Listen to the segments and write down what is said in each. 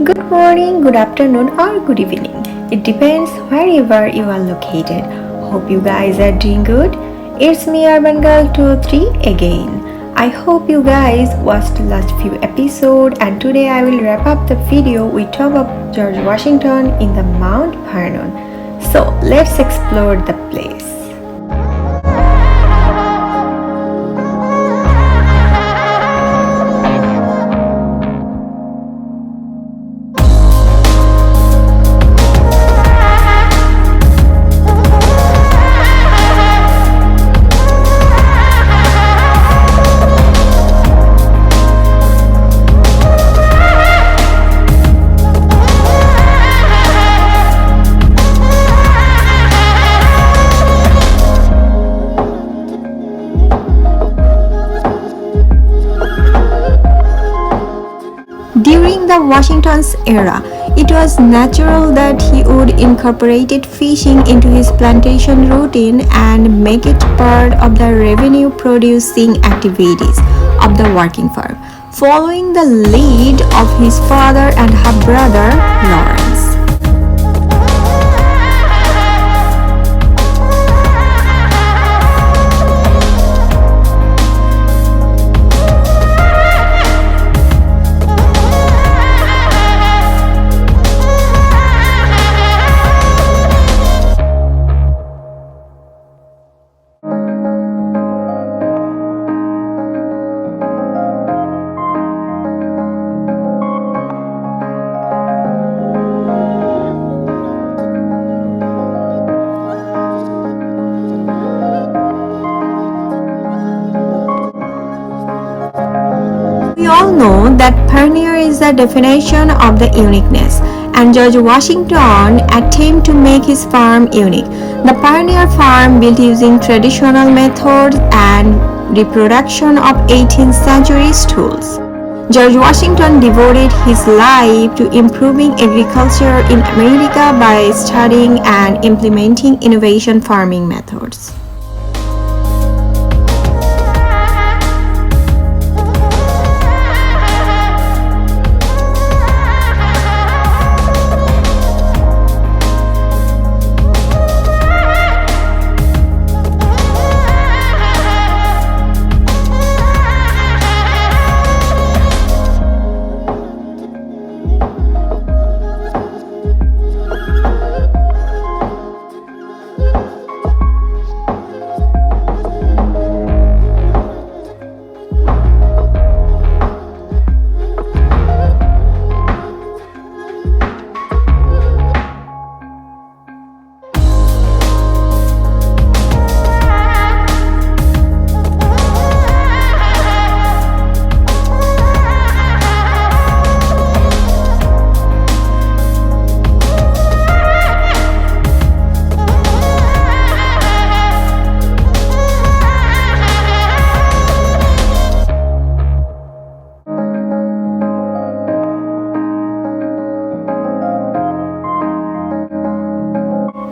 Good morning, good afternoon, or good evening. It depends wherever you are located. Hope you guys are doing good. It's me, Urban Girl 23 again. I hope you guys watched the last few episodes, and today I will wrap up the video with top of George Washington in the Mount Vernon. So let's explore the place. During the Washington's era, it was natural that he would incorporate fishing into his plantation routine and make it part of the revenue-producing activities of the working farm, following the lead of his father and half-brother Lawrence. We all know that pioneer is the definition of the uniqueness, and George Washington attempted to make his farm unique. The pioneer farm built using traditional methods and reproduction of 18th century tools. George Washington devoted his life to improving agriculture in America by studying and implementing innovative farming methods.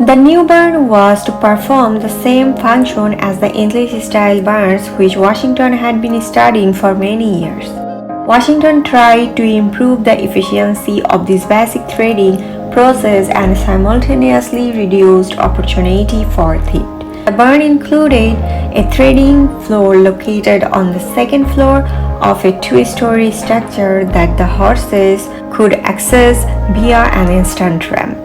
The new barn was to perform the same function as the English-style barns which Washington had been studying for many years. Washington tried to improve the efficiency of this basic trading process and simultaneously reduced opportunity for theft. The barn included a trading floor located on the second floor of a two-story structure that the horses could access via an instant ramp.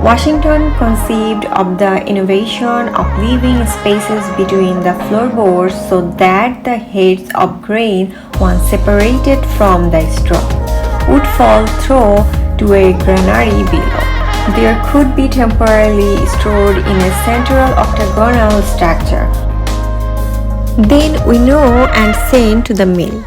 Washington conceived of the innovation of leaving spaces between the floorboards so that the heads of grain, once separated from the straw, would fall through to a granary below. There could be temporarily stored in a central octagonal structure, then winnowed and sent to the mill.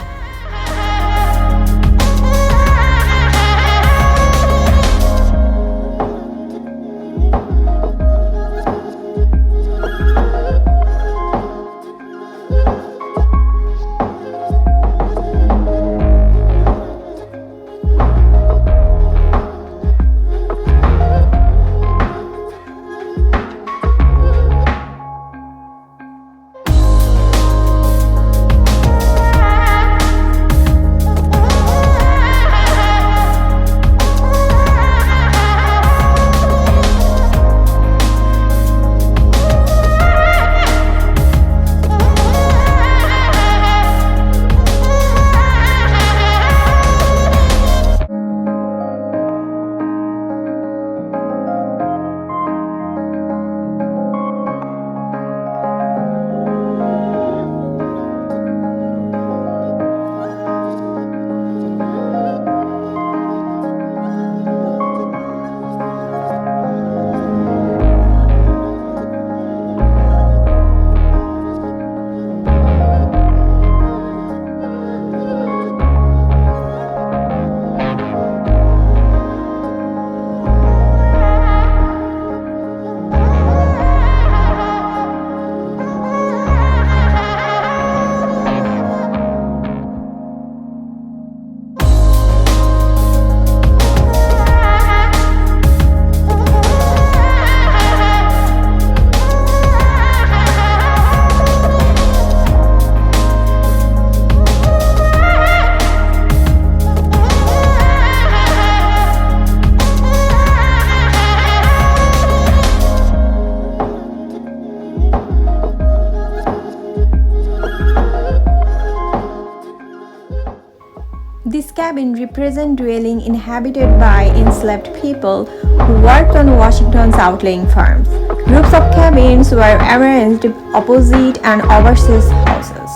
cabin represent dwelling inhabited by enslaved people who worked on Washington's outlying farms. Groups of cabins were arranged opposite an overseas houses.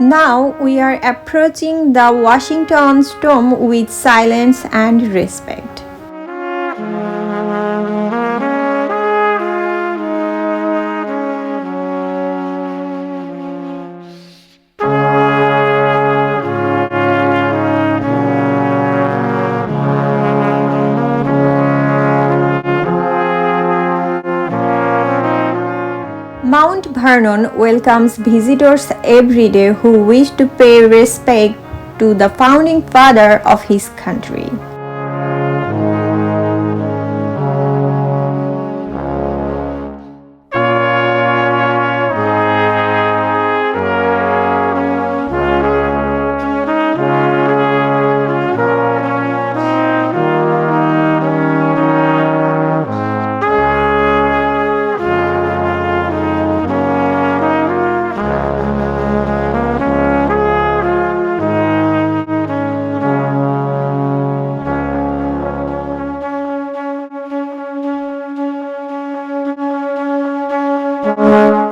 Now we are approaching the Washington's tomb with silence and respect. Mount Vernon welcomes visitors every day who wish to pay respect to the founding father of his country.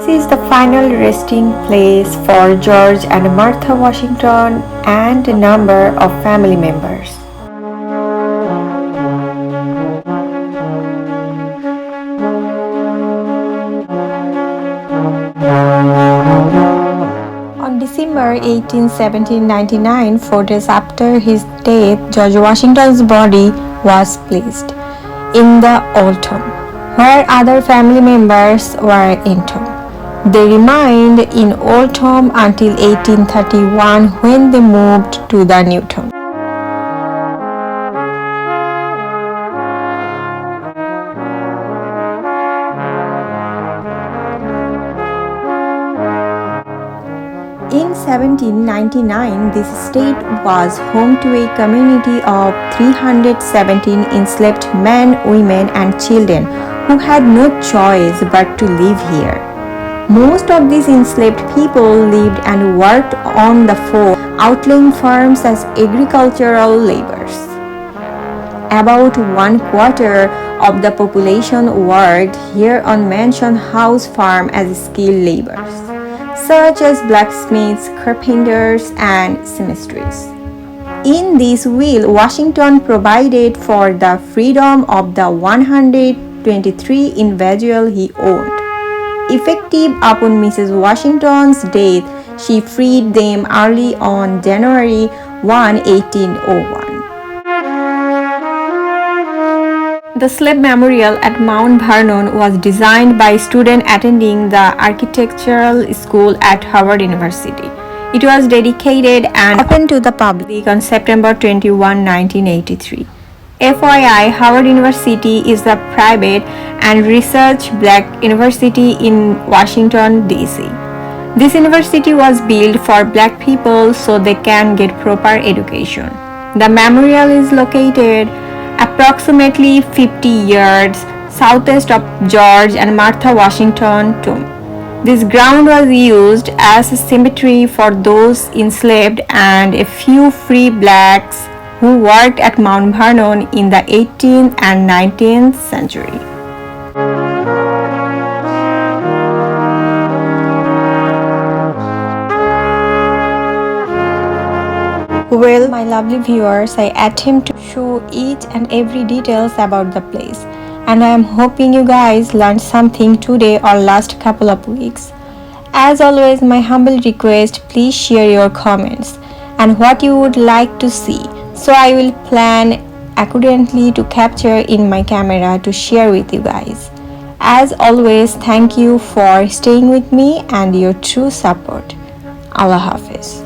This is the final resting place for George and Martha Washington and a number of family members. On December 18, 1799, 4 days after his death, George Washington's body was placed in the old tomb, where other family members were entombed. They remained in Old Tomb until 1831 when they moved to the New Tomb. In 1799, this estate was home to a community of 317 enslaved men, women, and children who had no choice but to live here. Most of these enslaved people lived and worked on the four outlying farms as agricultural laborers. About 1/4 of the population worked here on Mansion House Farm as skilled laborers, such as blacksmiths, carpenters, and seamstresses. In this will, Washington provided for the freedom of the 123 individuals he owned. Effective upon Mrs. Washington's death, she freed them early on January 1, 1801. The slave memorial at Mount Vernon was designed by students attending the architectural school at Howard University. It was dedicated and open to the public on September 21, 1983. FYI, Howard University is a private and research black university in Washington, D.C. This university was built for black people so they can get proper education. The memorial is located approximately 50 yards southeast of George and Martha Washington tomb. This ground was used as a cemetery for those enslaved and a few free blacks who worked at Mount Vernon in the 18th and 19th century. Well, my lovely viewers, I attempt to show each and every details about the place, and I am hoping you guys learned something today or last couple of weeks. As always, my humble request, please share your comments and what you would like to see, so I will plan accordingly to capture in my camera to share with you guys. As always, thank you for staying with me and your true support. Allah Hafiz.